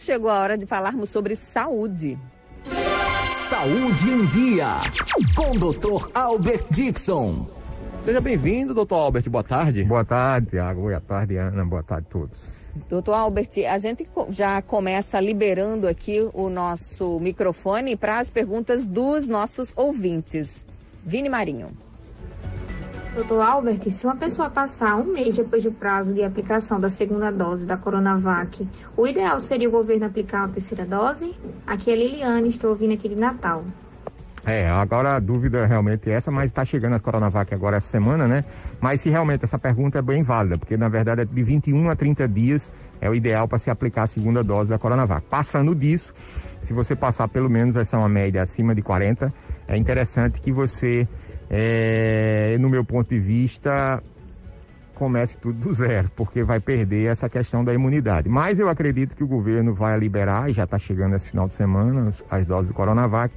chegou a hora de falarmos sobre saúde. Saúde em Dia, com o Dr. Albert Dixon. Seja bem-vindo, doutor Albert. Boa tarde. Boa tarde, Tiago. Boa tarde, Ana. Boa tarde a todos. Doutor Albert, a gente já começa liberando aqui o nosso microfone para as perguntas dos nossos ouvintes. Vini Marinho. Doutor Albert, se uma pessoa passar um mês depois do prazo de aplicação da segunda dose da Coronavac, o ideal seria o governo aplicar a terceira dose? Aqui é Liliane, estou ouvindo aqui de Natal. Agora a dúvida realmente é essa, mas está chegando a Coronavac agora essa semana, né? Mas se realmente essa pergunta é bem válida, porque na verdade é de 21 a 30 dias é o ideal para se aplicar a segunda dose da Coronavac. Passando disso, se você passar pelo menos, essa é uma média acima de 40, é interessante que você, no meu ponto de vista, comece tudo do zero, porque vai perder essa questão da imunidade. Mas eu acredito que o governo vai liberar, e já está chegando esse final de semana, as doses do Coronavac,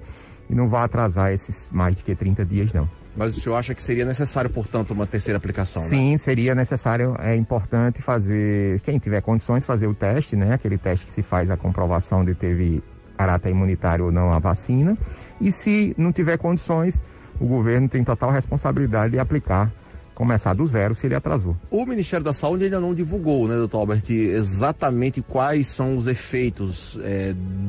e não vai atrasar esses mais de que 30 dias, não. Mas o senhor acha que seria necessário, portanto, uma terceira aplicação, né? Sim, seria necessário, é importante fazer, quem tiver condições, fazer o teste, né? Aquele teste que se faz a comprovação de teve caráter imunitário ou não a vacina. E se não tiver condições, o governo tem total responsabilidade de aplicar, começar do zero se ele atrasou. O Ministério da Saúde ainda não divulgou, né, doutor Albert, exatamente quais são os efeitos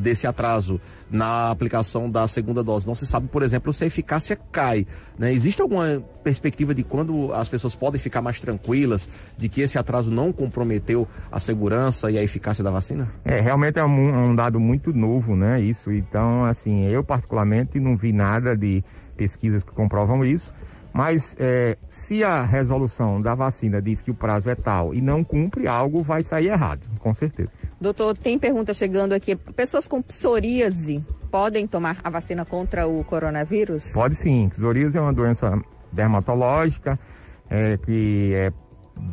desse atraso na aplicação da segunda dose. Não se sabe, por exemplo, se a eficácia cai, né? Existe alguma perspectiva de quando as pessoas podem ficar mais tranquilas de que esse atraso não comprometeu a segurança e a eficácia da vacina? Realmente é um dado muito novo, né, isso. Então, assim, eu particularmente não vi nada de pesquisas que comprovam isso. Mas se a resolução da vacina diz que o prazo é tal e não cumpre, algo vai sair errado, com certeza. Doutor, tem pergunta chegando aqui. Pessoas com psoríase podem tomar a vacina contra o coronavírus? Pode sim. Psoríase é uma doença dermatológica que é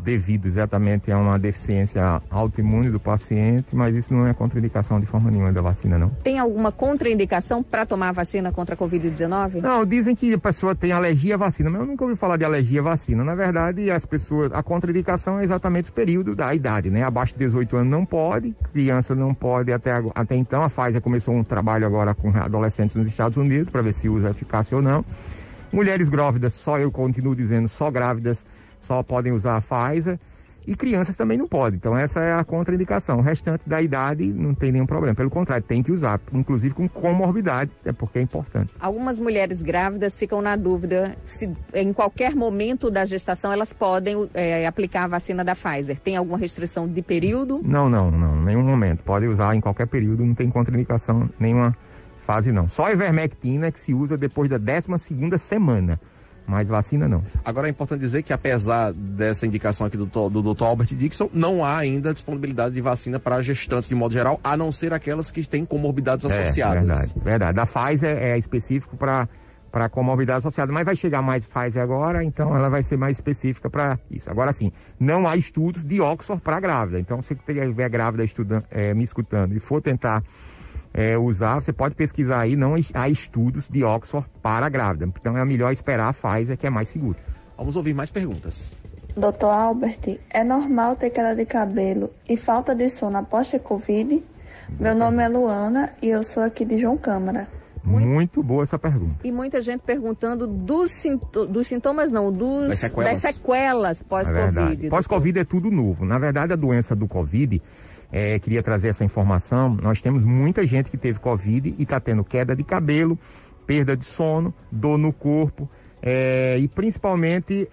devido exatamente a uma deficiência autoimune do paciente, mas isso não é contraindicação de forma nenhuma da vacina, não. Tem alguma contraindicação para tomar a vacina contra a Covid-19? Não, dizem que a pessoa tem alergia à vacina, mas eu nunca ouvi falar de alergia à vacina. Na verdade, a contraindicação é exatamente o período da idade, né? Abaixo de 18 anos não pode, criança não pode até então. A Pfizer começou um trabalho agora com adolescentes nos Estados Unidos para ver se usa eficácia ou não. Mulheres grávidas, só eu continuo dizendo, só grávidas só podem usar a Pfizer, e crianças também não podem. Então essa é a contraindicação. O restante da idade não tem nenhum problema. Pelo contrário, tem que usar, inclusive com comorbidade, porque é importante. Algumas mulheres grávidas ficam na dúvida se em qualquer momento da gestação elas podem aplicar a vacina da Pfizer. Tem alguma restrição de período? Não, nenhum momento. Pode usar em qualquer período, não tem contraindicação nenhuma fase não. Só a ivermectina que se usa depois da 12ª semana. Mas vacina não. Agora é importante dizer que, apesar dessa indicação aqui do Dr. Albert Dixon, não há ainda disponibilidade de vacina para gestantes de modo geral, a não ser aquelas que têm comorbidades associadas. Verdade. Da Pfizer é específico para comorbidade associada, mas vai chegar mais Pfizer agora, então ela vai ser mais específica para isso. Agora sim, não há estudos de Oxford para grávida. Então, se você estiver grávida me escutando e for tentar usar, você pode pesquisar aí, não há estudos de Oxford para a grávida. Então é melhor esperar a Pfizer, que é mais seguro. Vamos ouvir mais perguntas. Dr. Albert, é normal ter queda de cabelo e falta de sono após ter Covid? Meu nome é Luana e eu sou aqui de João Câmara. Muito boa essa pergunta. E muita gente perguntando dos sintomas, não, das sequelas pós-Covid. Pós-Covid é tudo novo. Na verdade, a doença do Covid, queria trazer essa informação, nós temos muita gente que teve Covid e está tendo queda de cabelo, perda de sono, dor no corpo, e principalmente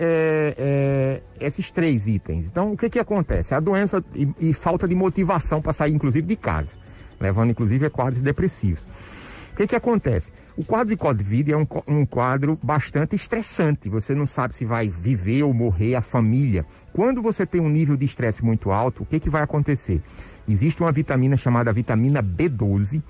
esses 3 itens. Então, o que acontece? A doença e falta de motivação para sair, inclusive, de casa, levando, inclusive, a quadros depressivos. O que acontece? O quadro de Covid é um quadro bastante estressante. Você não sabe se vai viver ou morrer a família. Quando você tem um nível de estresse muito alto, o que vai acontecer? Existe uma vitamina chamada vitamina B12,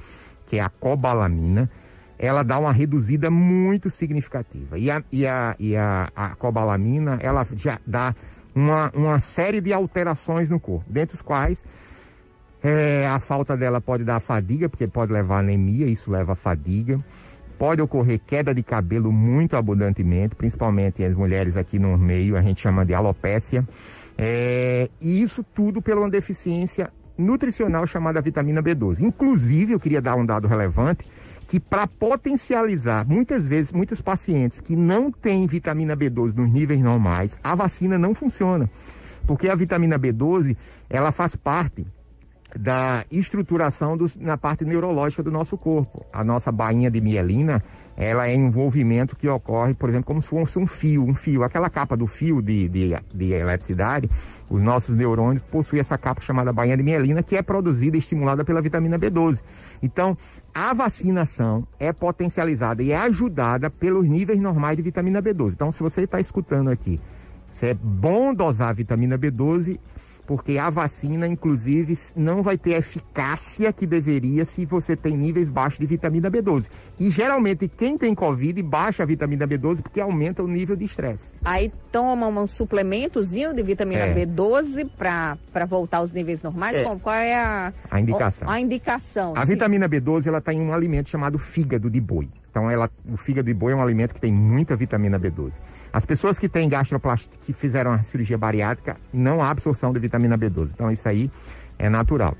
que é a cobalamina. Ela dá uma reduzida muito significativa. E a cobalamina, ela já dá uma série de alterações no corpo, dentre os quais a falta dela pode dar fadiga, porque pode levar anemia, isso leva a fadiga. Pode ocorrer queda de cabelo muito abundantemente, principalmente as mulheres aqui no meio, a gente chama de alopécia. E isso tudo pela uma deficiência nutricional chamada vitamina B12. Inclusive, eu queria dar um dado relevante, que para potencializar, muitas vezes, muitos pacientes que não têm vitamina B12 nos níveis normais, a vacina não funciona. Porque a vitamina B12, ela faz parte da estruturação na parte neurológica do nosso corpo. A nossa bainha de mielina, ela é envolvimento que ocorre, por exemplo, como se fosse um fio. Aquela capa do fio de eletricidade, os nossos neurônios possuem essa capa chamada bainha de mielina, que é produzida e estimulada pela vitamina B12. Então, a vacinação é potencializada e é ajudada pelos níveis normais de vitamina B12. Então, se você está escutando aqui, é bom dosar a vitamina B12, porque a vacina, inclusive, não vai ter a eficácia que deveria se você tem níveis baixos de vitamina B12. E, geralmente, quem tem Covid baixa a vitamina B12 porque aumenta o nível de estresse. Aí toma um suplementozinho de vitamina B12 para voltar aos níveis normais? Qual é a indicação? A indicação. A vitamina B12, ela está em um alimento chamado fígado de boi. Então, o fígado de boi é um alimento que tem muita vitamina B12. As pessoas que têm gastroplastia, que fizeram a cirurgia bariátrica, não há absorção de vitamina B12. Então, isso aí é natural.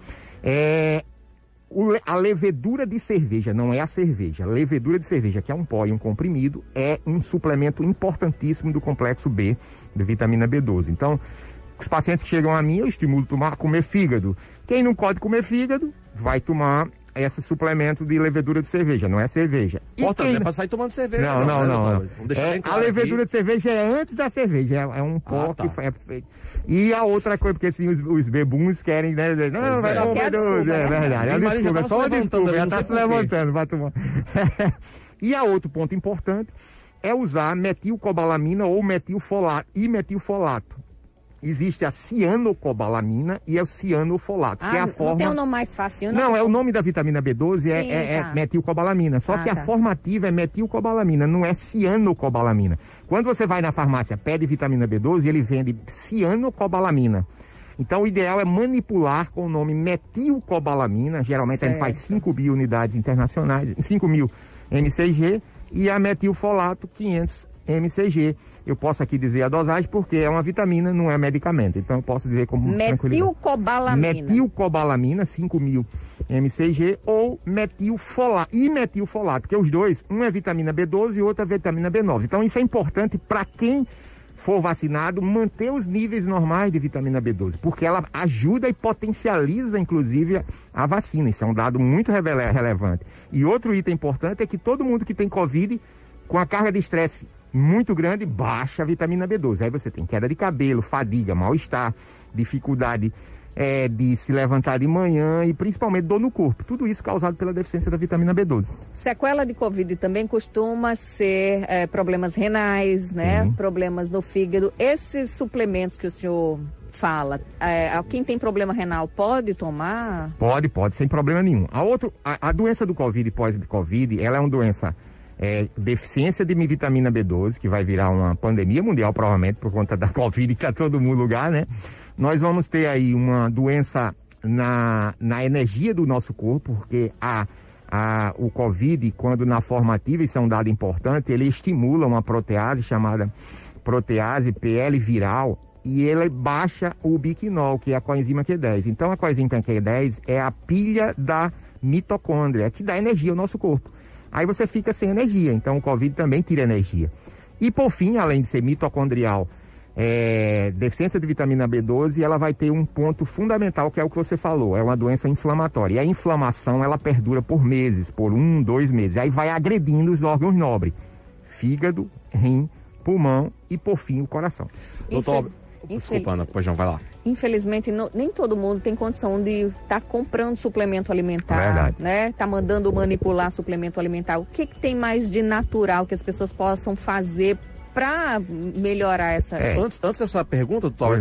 A levedura de cerveja, não é a cerveja. A levedura de cerveja, que é um pó e um comprimido, é um suplemento importantíssimo do complexo B, de vitamina B12. Então, os pacientes que chegam a mim, eu estimulo a comer fígado. Quem não pode comer fígado, vai tomar esse suplemento de levedura de cerveja, não é cerveja. Portanto, não é pra sair tomando cerveja. Não. A levedura de cerveja é antes da cerveja, é um pó que é. E a outra coisa, porque assim, os bebuns querem, né? Não, vai comer B12, é verdade. É já tá se levantando, vai tomar. E a outro ponto importante é usar metilcobalamina ou metilfolato e metilfolato. Existe a cianocobalamina e o cianofolato, que é a forma... Não tem um nome mais fácil, não? Não, é o nome da vitamina B12 é metilcobalamina, só que a formativa é metilcobalamina, não é cianocobalamina. Quando você vai na farmácia, pede vitamina B12, ele vende cianocobalamina. Então, o ideal é manipular com o nome metilcobalamina, geralmente a gente faz 5.000 unidades internacionais, 5.000 mcg, e a metilfolato 500 mcg. Eu posso aqui dizer a dosagem porque é uma vitamina, não é medicamento. Então eu posso dizer como metilcobalamina. Metilcobalamina, 5.000 mcg, ou metilfolato e metilfolato, porque os dois, um é vitamina B12 e outro é vitamina B9. Então isso é importante para quem for vacinado manter os níveis normais de vitamina B12, porque ela ajuda e potencializa inclusive a vacina. Isso é um dado muito relevante. E outro item importante é que todo mundo que tem Covid, com a carga de estresse muito grande, baixa a vitamina B12. Aí você tem queda de cabelo, fadiga, mal-estar, dificuldade de se levantar de manhã e principalmente dor no corpo. Tudo isso causado pela deficiência da vitamina B12. Sequela de Covid também costuma ser problemas renais, né? Problemas no fígado. Esses suplementos que o senhor fala, quem tem problema renal pode tomar? Pode, sem problema nenhum. A doença do Covid e pós-Covid, ela é uma doença deficiência de vitamina B12, que vai virar uma pandemia mundial, provavelmente, por conta da Covid, que está todo mundo lugar, né? Nós vamos ter aí uma doença na energia do nosso corpo, porque o Covid, quando na formativa, isso é um dado importante, ele estimula uma protease chamada protease PL viral, e ele baixa o biquinol, que é a coenzima Q10. Então, a coenzima Q10 é a pilha da mitocôndria, que dá energia ao nosso corpo. Aí você fica sem energia, então o Covid também tira energia. E por fim, além de ser mitocondrial, deficiência de vitamina B12, ela vai ter um ponto fundamental, que é o que você falou, é uma doença inflamatória. E a inflamação, ela perdura por meses, por 2 meses. Aí vai agredindo os órgãos nobres, fígado, rim, pulmão e por fim o coração. Doutor, desculpa, Ana, pois não, vai lá. Infelizmente, nem todo mundo tem condição de estar comprando suplemento alimentar, né? Tá mandando manipular suplemento alimentar. O que tem mais de natural que as pessoas possam fazer para melhorar essa... Antes dessa pergunta, doutor, é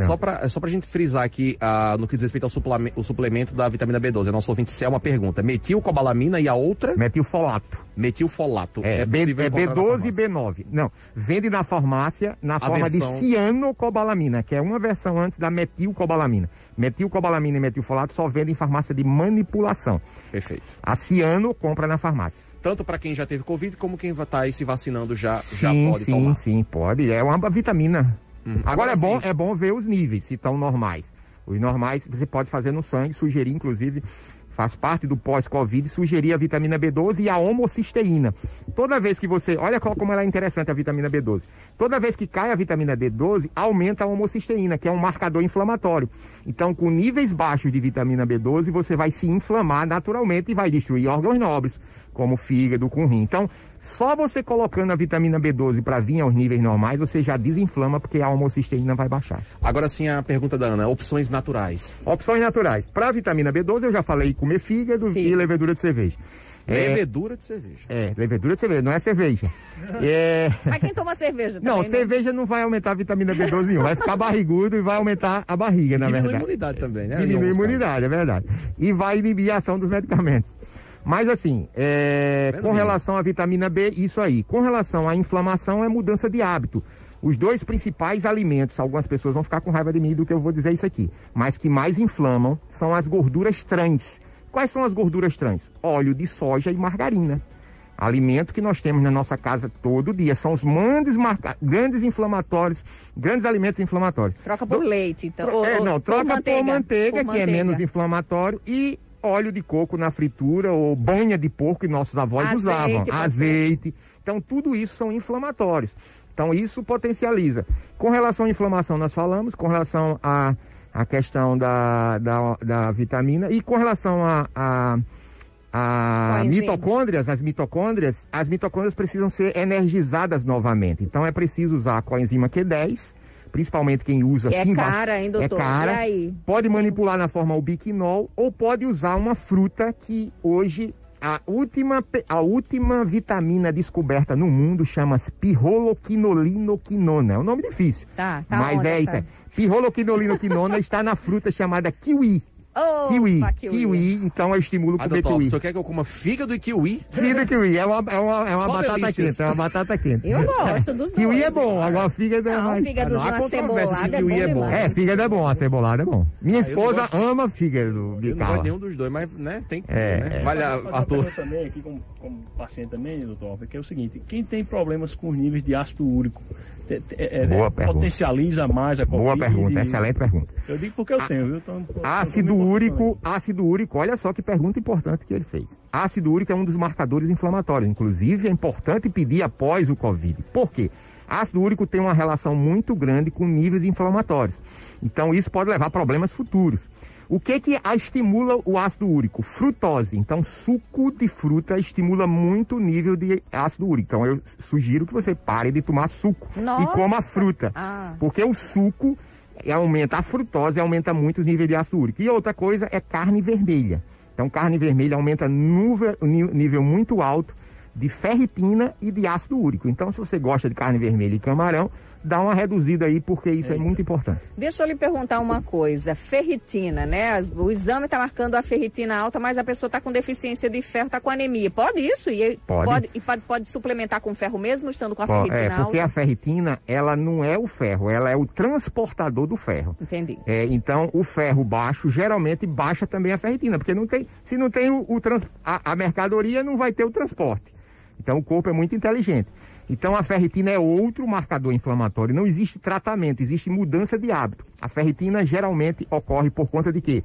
só pra gente frisar aqui no que diz respeito ao suplemento da vitamina B12. A nossa ouvinte Selma pergunta: metilcobalamina e a outra? Metilfolato. Metilfolato. Possível B12 e B9. Não, vende na farmácia na forma de cianocobalamina, que é uma versão antes da metilcobalamina. Metilcobalamina e metilfolato só vendem em farmácia de manipulação. Perfeito. A ciano compra na farmácia. Tanto para quem já teve Covid, como quem vai estar aí se vacinando já pode tomar. Sim, pode. É uma vitamina. Agora é bom ver os níveis, se estão normais. Os normais você pode fazer no sangue, sugerir inclusive, faz parte do pós-Covid, sugerir a vitamina B12 e a homocisteína. Toda vez que você... Olha como ela é interessante, a vitamina B12. Toda vez que cai a vitamina B12, aumenta a homocisteína, que é um marcador inflamatório. Então, com níveis baixos de vitamina B12, você vai se inflamar naturalmente e vai destruir órgãos nobres, como o fígado, com o rim. Então, só você colocando a vitamina B12 para vir aos níveis normais, você já desinflama, porque a homocisteína vai baixar. Agora sim, a pergunta da Ana, opções naturais. Opções naturais. Para a vitamina B12, eu já falei comer fígado e levedura de cerveja. Levedura de cerveja. Levedura de cerveja, não é cerveja. Mas quem toma cerveja também? Não, cerveja não vai aumentar a vitamina B12 nenhum, vai ficar barrigudo e vai aumentar a barriga, na verdade. Diminui a imunidade também, né? Diminui a imunidade, é verdade. E vai inibir a ação dos medicamentos. Mas assim, com relação à vitamina B, isso aí. Com relação à inflamação, é mudança de hábito. Os dois principais alimentos, algumas pessoas vão ficar com raiva de mim do que eu vou dizer isso aqui, mas que mais inflamam são as gorduras trans. Quais são as gorduras trans? Óleo de soja e margarina. Alimento que nós temos na nossa casa todo dia. São os grandes inflamatórios, grandes alimentos inflamatórios. Troca por leite, então. Troca por manteiga, que é menos inflamatório, e óleo de coco na fritura, ou banha de porco que nossos avós usavam. Azeite. Então, tudo isso são inflamatórios. Então, isso potencializa. Com relação à inflamação, nós falamos. Com relação à questão da vitamina. E com relação a mitocôndrias, as mitocôndrias precisam ser energizadas novamente. Então, é preciso usar a coenzima Q10, principalmente quem usa... Que é cara, hein, doutor? É cara. E aí? Pode manipular na forma ubiquinol, ou pode usar uma fruta que hoje... A última vitamina descoberta no mundo chama-se pirroloquinolinoquinona. É um nome difícil. Tá mas é isso aí. Pirroloquinolinoquinona está na fruta chamada kiwi. Kiwi, então eu estimulo comer kiwi. O senhor quer que eu coma fígado e kiwi? Fígado e kiwi, é uma batata quente, é uma batata quente. Eu gosto dos dois. Kiwi é bom, agora fígado é mais... Não, fígado de uma cebolada é bom. Fígado é bom, a cebolada é bom. Minha esposa ama fígado de Eu não gosto de nenhum dos dois, mas né, tem que né? Vale, Arthur. Eu também aqui como paciente também, doutor, que é o seguinte, quem tem problemas com os níveis de ácido úrico, potencializa mais a Covid. Boa pergunta, excelente pergunta. Eu digo porque eu tenho, viu? Ácido úrico, olha só que pergunta importante que ele fez. Ácido úrico é um dos marcadores inflamatórios, inclusive é importante pedir após o Covid. Por quê? Ácido úrico tem uma relação muito grande com níveis inflamatórios. Então isso pode levar a problemas futuros. O que estimula o ácido úrico? Frutose. Então, suco de fruta estimula muito o nível de ácido úrico. Então, eu sugiro que você pare de tomar suco e coma fruta. Porque o suco aumenta a frutose, aumenta muito o nível de ácido úrico. E outra coisa é carne vermelha. Então, carne vermelha aumenta nível muito alto de ferritina e de ácido úrico. Então, se você gosta de carne vermelha e camarão, dá uma reduzida aí, porque isso é muito importante. Deixa eu lhe perguntar uma coisa. Ferritina, né? O exame está marcando a ferritina alta, mas a pessoa está com deficiência de ferro, está com anemia. Pode isso? Pode suplementar com ferro mesmo, estando com a ferritina alta? Porque a ferritina, ela não é o ferro, ela é o transportador do ferro. Entendi. Então, o ferro baixo, geralmente baixa também a ferritina, porque se não tem a mercadoria, não vai ter o transporte. Então, o corpo é muito inteligente. Então, a ferritina é outro marcador inflamatório. Não existe tratamento, existe mudança de hábito. A ferritina geralmente ocorre por conta de quê?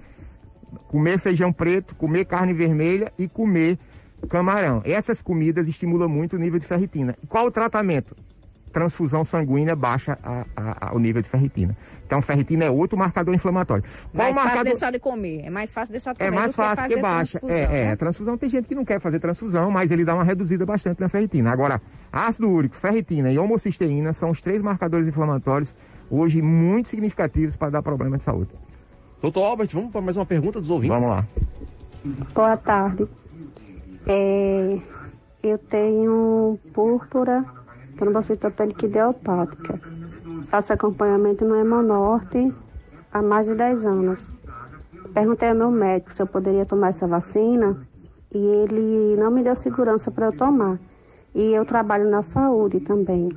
Comer feijão preto, comer carne vermelha e comer camarão. Essas comidas estimulam muito o nível de ferritina. E qual o tratamento? Transfusão sanguínea baixa o nível de ferritina. Então, ferritina é outro marcador inflamatório. Mais fácil deixar de comer. É mais fácil deixar de comer do que fazer transfusão. A transfusão tem gente que não quer fazer transfusão, mas ele dá uma reduzida bastante na ferritina. Agora, ácido úrico, ferritina e homocisteína são os 3 marcadores inflamatórios hoje muito significativos para dar problema de saúde. Doutor Albert, vamos para mais uma pergunta dos ouvintes? Vamos lá. Boa tarde. Eu tenho púrpura, trombocitopenia idiopática. Faço acompanhamento no Hemonorte há mais de 10 anos. Perguntei ao meu médico se eu poderia tomar essa vacina e ele não me deu segurança para eu tomar. E eu trabalho na saúde também.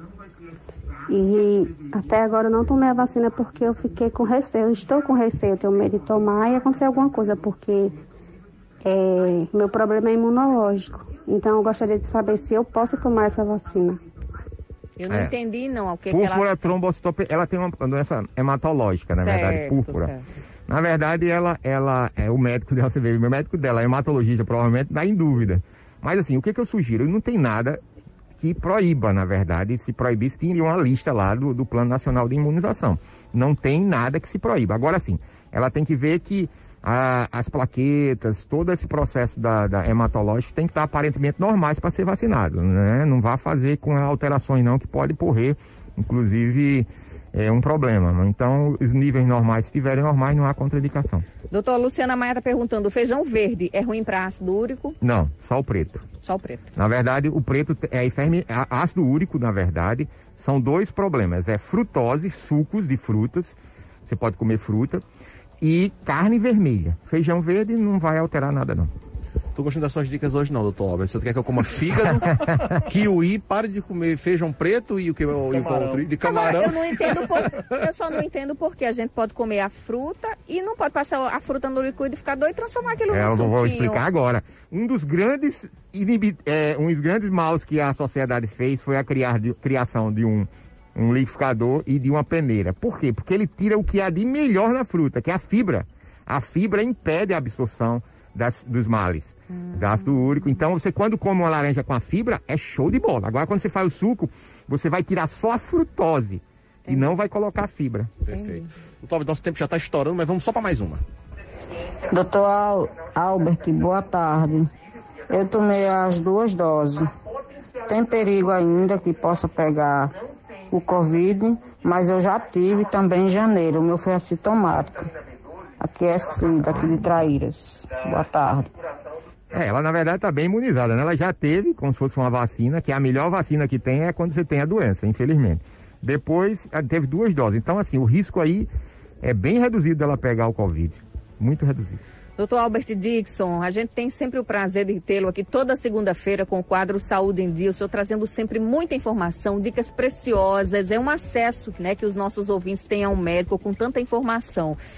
E até agora eu não tomei a vacina porque eu fiquei com receio. Eu estou com receio, eu tenho medo de tomar e acontecer alguma coisa, porque meu problema é imunológico. Então eu gostaria de saber se eu posso tomar essa vacina. Eu não entendi, não. Púrpura trombocitopenia, ela tem uma doença hematológica, na verdade, púrpura. Certo. Na verdade, ela é o médico dela, você vê, o médico dela, hematologista, provavelmente dá em dúvida. Mas assim, o que eu sugiro? Não tem nada que proíba, na verdade. Se proibisse, teria uma lista lá do Plano Nacional de Imunização. Não tem nada que se proíba. Agora sim, ela tem que ver que as plaquetas, todo esse processo da hematológica tem que estar aparentemente normais para ser vacinado, né? Não vá fazer com alterações não, que pode correr, inclusive, um problema. Então, os níveis normais, se estiverem normais, não há contraindicação. Doutor, Luciana Maia está perguntando, o feijão verde é ruim para ácido úrico? Não, só o preto. Só o preto. Na verdade, o preto ácido úrico, na verdade, são dois problemas. É frutose, sucos de frutas, você pode comer fruta, e carne vermelha. Feijão verde não vai alterar nada, não. Tô gostando das suas dicas hoje não, doutor Albert. Você quer que eu coma fígado, kiwi, pare de comer feijão preto e o que de camarão. Agora, eu só não entendo porque a gente pode comer a fruta e não pode passar a fruta no liquído e ficar doido e transformar aquilo no suquinho. Eu vou explicar agora. Um dos grandes maus que a sociedade fez foi a criação de um liquidificador e de uma peneira. Por quê? Porque ele tira o que há de melhor na fruta, que é a fibra. A fibra impede a absorção dos males, do ácido úrico. Então, você quando come uma laranja com a fibra, é show de bola. Agora, quando você faz o suco, você vai tirar só a frutose e não vai colocar a fibra. Perfeito. Doutor, nosso tempo já está estourando, mas vamos só para mais uma. Doutor Albert, boa tarde. Eu tomei as 2 doses. Tem perigo ainda que possa pegar o Covid, mas eu já tive também em janeiro. O meu foi assintomático. Aqui é Cida, aqui de Traíras. Boa tarde. Ela na verdade está bem imunizada, né? Ela já teve, como se fosse uma vacina, que a melhor vacina que tem é quando você tem a doença, infelizmente. Depois, teve 2 doses. Então, assim, o risco aí é bem reduzido dela pegar o Covid. Muito reduzido. Doutor Albert Dickson, a gente tem sempre o prazer de tê-lo aqui toda segunda-feira com o quadro Saúde em Dia, o senhor trazendo sempre muita informação, dicas preciosas, é um acesso, né, que os nossos ouvintes têm ao médico com tanta informação.